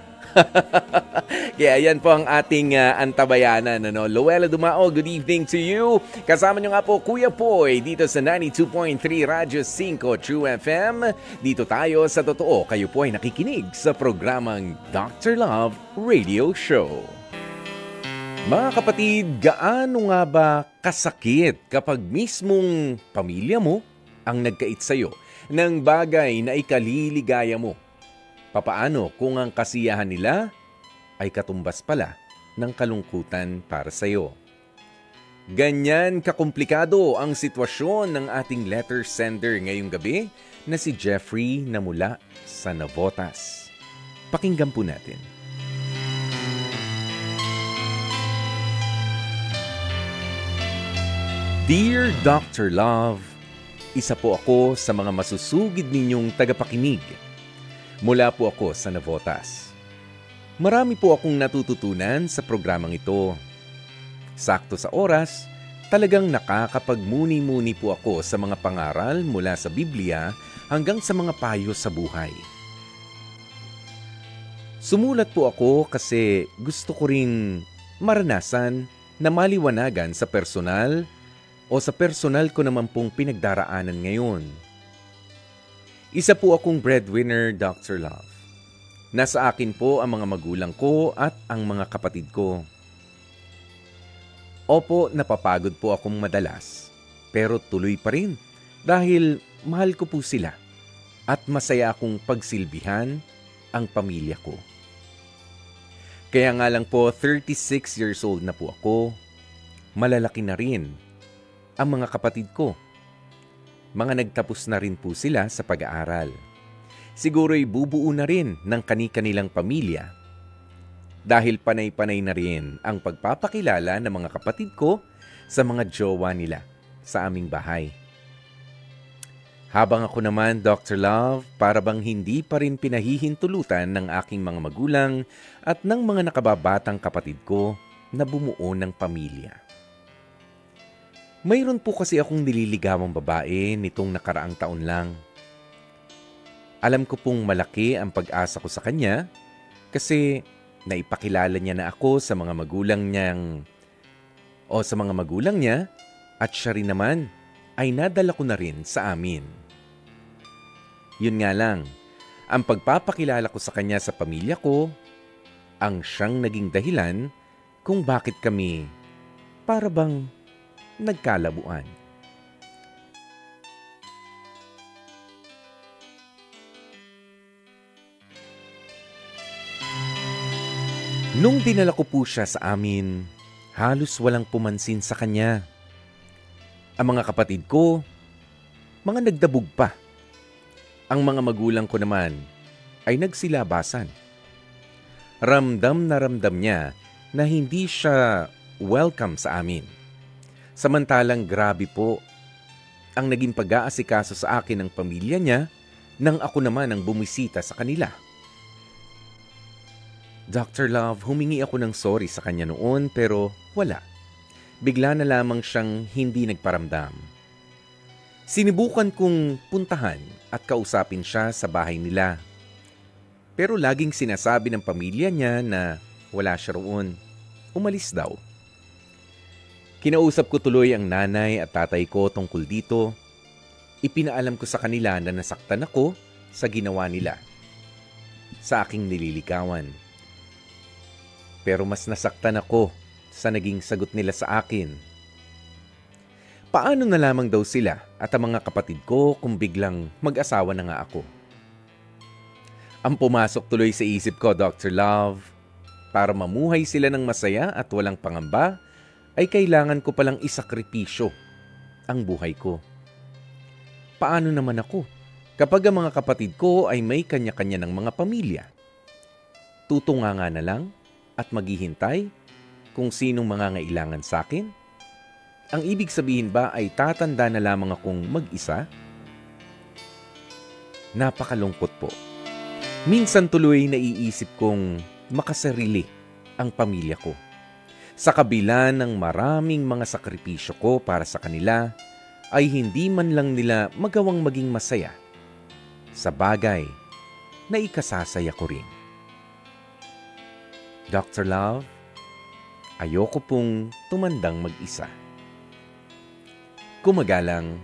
Kaya yan po ang ating antabayanan. Luella Dumao, good evening to you. Kasama nyo nga po Kuya Poy dito sa 92.3 Radyo 5 True FM. Dito tayo sa totoo. Kayo po ay nakikinig sa programang Dr. Love Radio Show. Mga kapatid, gaano nga ba kasakit kapag mismong pamilya mo ang nagkait sa'yo ng bagay na ikaliligaya mo? Papaano kung ang kasiyahan nila ay katumbas pala ng kalungkutan para sa'yo? Ganyan kakomplikado ang sitwasyon ng ating letter sender ngayong gabi na si Jeffrey na mula sa Navotas. Pakinggan po natin. Dear Dr. Love, isa po ako sa mga masusugid ninyong tagapakinig. Mula po ako sa Navotas. Marami po akong natututunan sa programang ito. Sakto sa oras, talagang nakakapagmuni-muni po ako sa mga pangaral mula sa Biblia hanggang sa mga payo sa buhay. Sumulat po ako kasi gusto ko ring maranasan na maliwanagan sa personal ko naman pong pinagdaraanan ngayon. Isa po akong breadwinner, Dr. Love. Nasa akin po ang mga magulang ko at ang mga kapatid ko. Opo, napapagod po akong madalas, pero tuloy pa rin dahil mahal ko po sila at masaya akong pagsilbihan ang pamilya ko. Kaya nga lang po 36 years old na po ako, malalaki na rin ang mga kapatid ko. Mga nagtapos na rin po sila sa pag-aaral. Siguro'y bubuo na rin ng kani-kanilang pamilya. Dahil panay-panay na rin ang pagpapakilala ng mga kapatid ko sa mga jowa nila sa aming bahay. Habang ako naman, Dr. Love, para bang hindi pa rin pinahihintulutan ng aking mga magulang at ng mga nakababatang kapatid ko na bumuo ng pamilya. Mayroon po kasi akong nililigawang babae nitong nakaraang taon lang. Alam ko pong malaki ang pag-asa ko sa kanya kasi naipakilala niya na ako sa mga magulang niya at siya rin naman ay nadala ko na rin sa amin. Yun nga lang, ang pagpapakilala ko sa kanya sa pamilya ko ang siyang naging dahilan kung bakit kami para bang nagkalabuan. Nung dinala ko po siya sa amin, halos walang pumansin sa kanya. Ang mga kapatid ko, mga nagdabog pa. Ang mga magulang ko naman ay nagsilabasan. Ramdam na ramdam niya na hindi siya welcome sa amin. Samantalang grabe po ang naging pag-aasikaso sa akin ng pamilya niya nang ako naman ang bumisita sa kanila. Dr. Love, humingi ako ng sorry sa kanya noon pero wala. Bigla na lamang siyang hindi nagparamdam. Sinubukan kong puntahan at kausapin siya sa bahay nila. Pero laging sinasabi ng pamilya niya na wala siya roon. Umalis daw. Kinausap ko tuloy ang nanay at tatay ko tungkol dito. Ipinaalam ko sa kanila na nasaktan ako sa ginawa nila sa aking nililigawan. Pero mas nasaktan ako sa naging sagot nila sa akin. Paano na lamang daw sila at ang mga kapatid ko kung biglang mag-asawa na nga ako? Ang pumasok tuloy sa isip ko, Dr. Love, para mamuhay sila ng masaya at walang pangamba, ay kailangan ko palang isakripisyo ang buhay ko. Paano naman ako kapag ang mga kapatid ko ay may kanya-kanya ng mga pamilya? Tutunganga na lang at maghihintay kung sinong mangangailangan sa akin? Ang ibig sabihin ba ay tatanda na lamang akong mag-isa? Napakalungkot po. Minsan tuloy naiisip kong makasarili ang pamilya ko. Sa kabila ng maraming mga sakripisyo ko para sa kanila, ay hindi man lang nila magawang maging masaya sa bagay na ikasasaya ko rin. Dr. Love, ayoko pong tumandang mag-isa. Kumagalang,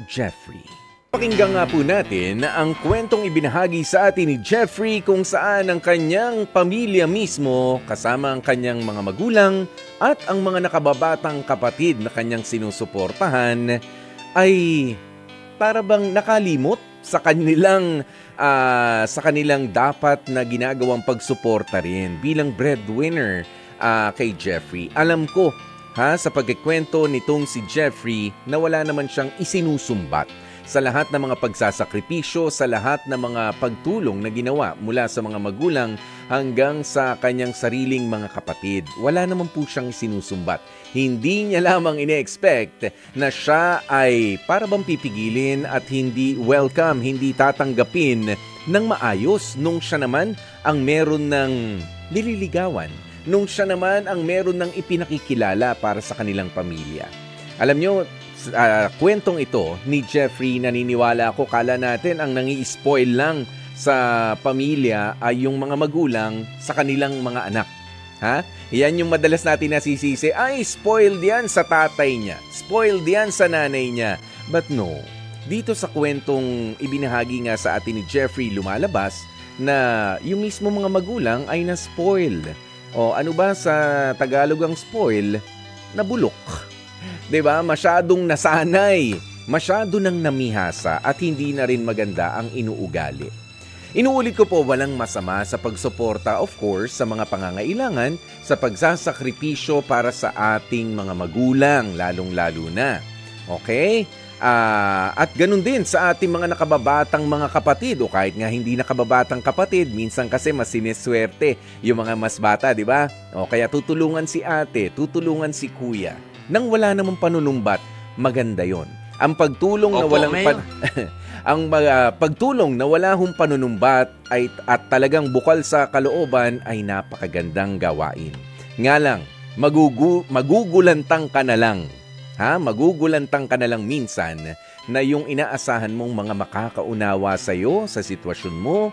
Jeffrey. Pakinggan nga po natin ang kwentong ibinahagi sa atin ni Jeffrey kung saan ang kanyang pamilya mismo kasama ang kanyang mga magulang at ang mga nakababatang kapatid na kanyang sinusuportahan ay para bang nakalimot sa kanilang dapat na ginagawang pagsuporta rin bilang breadwinner kay Jeffrey. Alam ko sa pagkikwento nitong si Jeffrey na wala naman siyang isinusumbat sa lahat ng mga pagsasakripisyo, sa lahat ng mga pagtulong na ginawa mula sa mga magulang hanggang sa kanyang sariling mga kapatid. Wala naman po siyang sinusumbat. Hindi niya lamang ine-expect na siya ay para bang pipigilin at hindi welcome, hindi tatanggapin ng maayos nung siya naman ang meron ng nililigawan, nung siya naman ang meron ng ipinakikilala para sa kanilang pamilya. Alam nyo, kwentong ito ni Jeffrey, naniniwala ako, kala natin ang nangi-spoil lang sa pamilya ay yung mga magulang sa kanilang mga anak. Yan yung madalas natin nasisisi, ay spoiled yan sa tatay niya, spoiled yan sa nanay niya. But no, dito sa kwentong ibinahagi nga sa atin ni Jeffrey, lumalabas na yung mismo mga magulang ay na-spoil. O ano ba sa Tagalog ang spoil? Nabulok. 'Di ba? Masyadong nasanay, masyado nang namihasa at hindi na rin maganda ang inuugali. Inuulit ko po, walang masama sa pagsuporta, of course, sa mga pangangailangan, sa pagsasakripisyo para sa ating mga magulang, lalong-lalo na. Okay? At ganun din sa ating mga nakababatang mga kapatid o kahit nga hindi nakababatang kapatid, minsan kasi mas sineswerte yung mga mas bata, 'di ba? O kaya tutulungan si ate, tutulungan si kuya. Nang wala namang panunumbat, maganda yon. Ang pagtulong na walang pagtulong na wala hong panunumbat at talagang bukal sa kalooban ay napakagandang gawain. Nga lang, magugulantang ka na lang. Magugulantang ka na lang minsan na yung inaasahan mong mga makakaunawa sa iyo sa sitwasyon mo,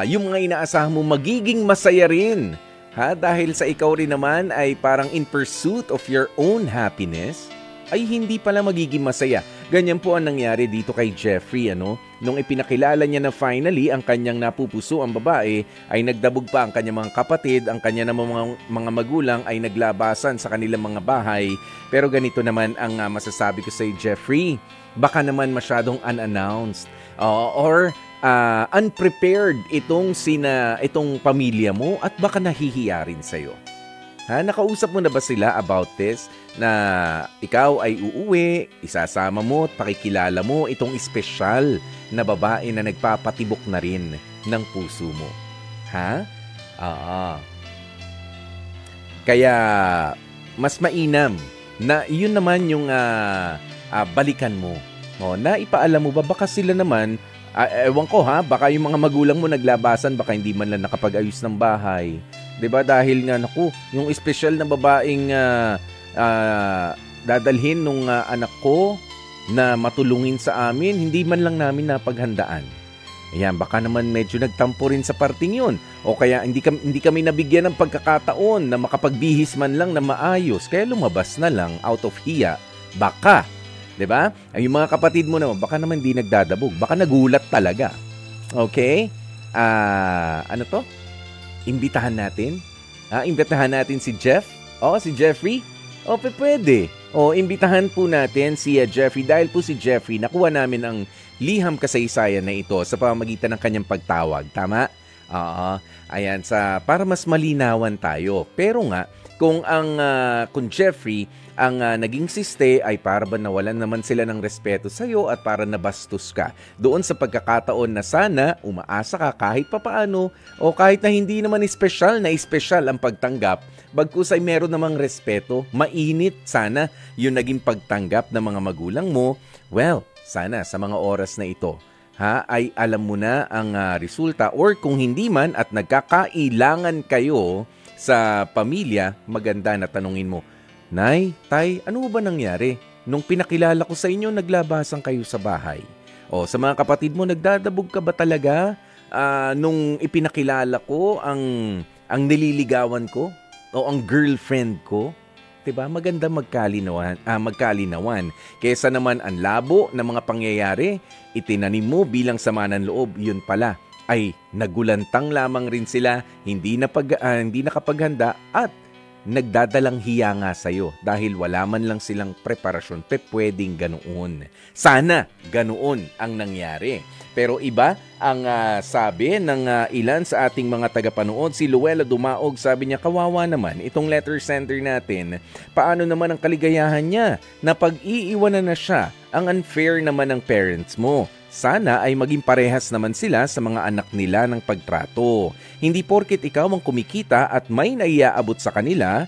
yung mga inaasahan mo magiging masaya rin. Dahil sa ikaw rin naman ay parang in pursuit of your own happiness, ay hindi pala magiging masaya. Ganyan po ang nangyari dito kay Jeffrey, Nung ipinakilala niya na finally ang kanyang napupuso ang babae, ay nagdabog pa ang kanyang mga kapatid, ang kanyang mga magulang ay naglabasan sa kanilang mga bahay. Pero ganito naman ang masasabi ko sa Jeffrey, baka naman masyadong unannounced or unprepared itong pamilya mo at baka nahihiya rin sa'yo. Nakausap mo na ba sila about this? Na ikaw ay uuwi, isasama mo at pakikilala mo itong espesyal na babae na nagpapatibok na rin ng puso mo. Kaya mas mainam na yun naman yung balikan mo. Na ipaalam mo ba, baka sila naman, ewan ko baka yung mga magulang mo naglabasan, baka hindi man lang nakapag-ayos ng bahay. 'Di ba? Dahil nga yung espesyal na babaeng dadalhin nung anak ko na matulungin sa amin, hindi man lang namin napaghandaan. Ayan, baka naman medyo nagtampo rin sa parting yun. O kaya hindi kami nabigyan ng pagkakataon na makapagbihis man lang na maayos. Kaya lumabas na lang out of hiya. Baka 'Di ba? Ay, yung mga kapatid mo naman, baka naman di nagdadabog. Baka nagulat talaga. Okay? Ano to? Imbitahan natin? Imbitahan natin si Jeff? Si Jeffrey? Pwede. Imbitahan po natin si Jeffrey dahil po si Jeffrey, nakuha namin ang liham kasaysayan na ito sa pamamagitan ng kanyang pagtawag. Tama? Ayan, para mas malinawan tayo. Pero nga, kung Jeffrey ang naging siste ay para ba nawalan naman sila ng respeto sa iyo at para nabastos ka. Doon sa pagkakataon na sana umaasa ka kahit papaano o kahit na hindi naman espesyal ang pagtanggap, bagkus ay meron namang respeto, mainit sana yung naging pagtanggap ng mga magulang mo. Well, sana sa mga oras na ito, ay alam mo na ang resulta, or kung hindi man at nagkakailangan kayo sa pamilya, maganda na tanungin mo, Nay, Tay, ano ba nangyari? Nung pinakilala ko sa inyo, naglabasan kayo sa bahay. Sa mga kapatid mo, nagdadabog ka ba talaga? Nung ipinakilala ko ang nililigawan ko o ang girlfriend ko? Diba? Maganda magkalinawan. Kesa naman ang labo ng mga pangyayari, itinanim mo bilang sama ng loob, yun pala ay nagulantang lamang rin sila, hindi nakapaghanda at nagdadalang hiya nga sa'yo dahil wala man lang silang preparasyon. Pwedeng ganoon. Sana ganoon ang nangyari. Pero iba ang sabi ng ilan sa ating mga tagapanood. Si Luella Dumaog, sabi niya, kawawa naman itong letter sender natin. Paano naman ang kaligayahan niya na pag-iiwanan na siya? Ang unfair naman ng parents mo. Sana ay maging parehas naman sila sa mga anak nila ng pagtrato. Hindi porket ikaw ang kumikita at may naiaabot sa kanila,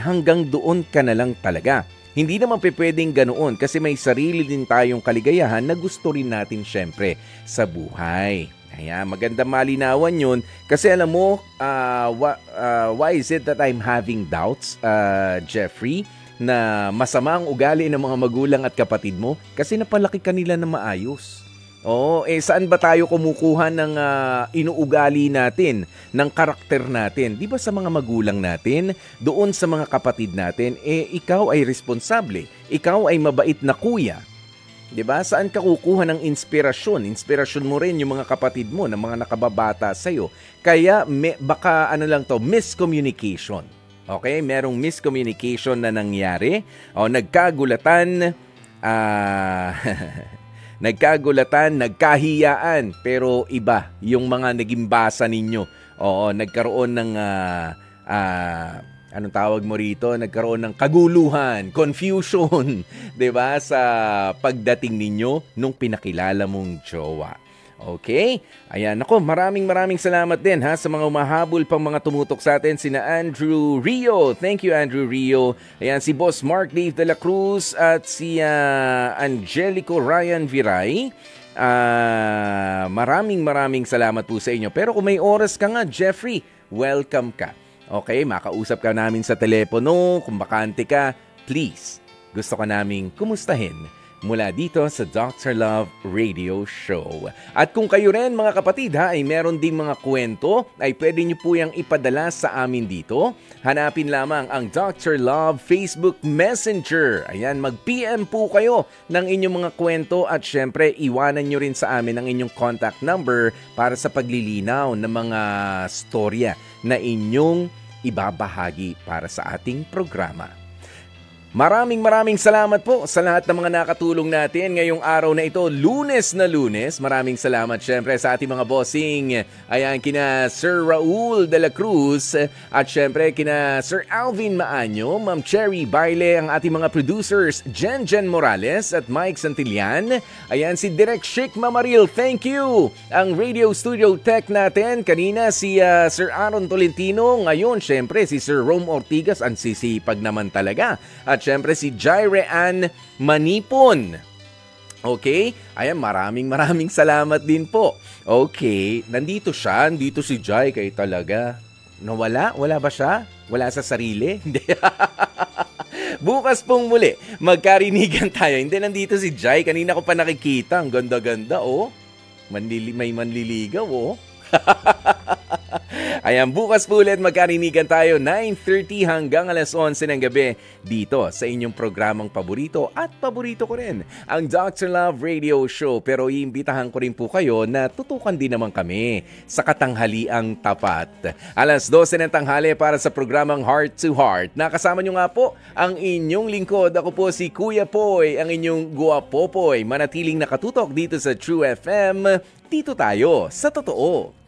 hanggang doon ka na lang talaga. Hindi naman pwedeng ganoon kasi may sarili din tayong kaligayahan na gusto rin natin syempre sa buhay. Kaya maganda malinawan yun kasi alam mo, why is it that I'm having doubts, Jeffrey, na masama ang ugali ng mga magulang at kapatid mo kasi napalaki kanila na maayos. Saan ba tayo kumukuha ng inuugali natin, ng karakter natin? Di ba sa mga magulang natin, doon sa mga kapatid natin, ikaw ay responsable, ikaw ay mabait na kuya. Di ba? Saan ka kukuha ng inspirasyon? Inspirasyon mo rin yung mga kapatid mo, ng mga nakababata sa'yo. Kaya baka miscommunication. Okay, merong miscommunication na nangyari. Nagkagulatan, nagkahiyaan, pero iba yung mga naging basa ninyo. Nagkaroon ng, anong tawag mo rito? Nagkaroon ng kaguluhan, confusion, diba? Sa pagdating ninyo nung pinakilala mong jowa. Okay? Ayan, ako, maraming salamat din sa mga umahabol pang mga tumutok sa atin. Sina Andrew Rio. Thank you, Andrew Rio. Ayan, si Boss Mark Dave de la Cruz at si Angelico Ryan Viray. Maraming salamat po sa inyo. Pero kung may oras ka nga, Jeffrey, welcome ka. Okay, makausap ka namin sa telepono. Kung bakante ka, please, gusto ka naming kumustahin mula dito sa Dr. Love Radio Show. At kung kayo rin mga kapatid ay meron ding mga kwento, ay pwede nyo po yung ipadala sa amin dito. Hanapin lamang ang Dr. Love Facebook Messenger. Ayan, mag-PM po kayo ng inyong mga kwento at syempre iwanan nyo rin sa amin ang inyong contact number para sa paglilinaw ng mga storya na inyong ibabahagi para sa ating programa. Maraming salamat po sa lahat ng mga nakatulong natin ngayong araw na ito, Lunes na Lunes. Maraming salamat syempre sa ating mga bossing. Ayan, kina Sir Raul de la Cruz at syempre kina Sir Alvin Maanyo, Ma'am Cherry Baile, ang ating mga producers, Jen Morales at Mike Santillan. Ayan, si Direk Chic Mamaril, thank you. Ang radio studio tech natin, kanina si Sir Aaron Tolentino, ngayon syempre si Sir Rome Ortigas, ang sisipag naman talaga. At syempre si Jaire Ann Manipon. Okay? Ayan, maraming salamat din po. Okay, nandito si Jai kayo talaga. Nawala? Wala ba siya? Wala sa sarili? Hindi. Bukas pong muli, magkarinigan tayo. Hindi, nandito si Jai. Kanina ko pa nakikita. Ang ganda-ganda, oh. May manliligaw, oh. Ayan, bukas po ulit magkarinigan tayo 9:30 hanggang alas 11 ng gabi dito sa inyong programang paborito at paborito ko rin, ang Dr. Love Radio Show. Pero iimbitahan ko rin po kayo na tutukan din naman kami sa katanghaliang tapat. Alas 12 ng tanghali para sa programang Heart to Heart. Nakasama nyo nga po ang inyong lingkod. Ako po si Kuya Poy, ang inyong guwapopoy. Manatiling nakatutok dito sa True FM. Dito tayo sa totoo.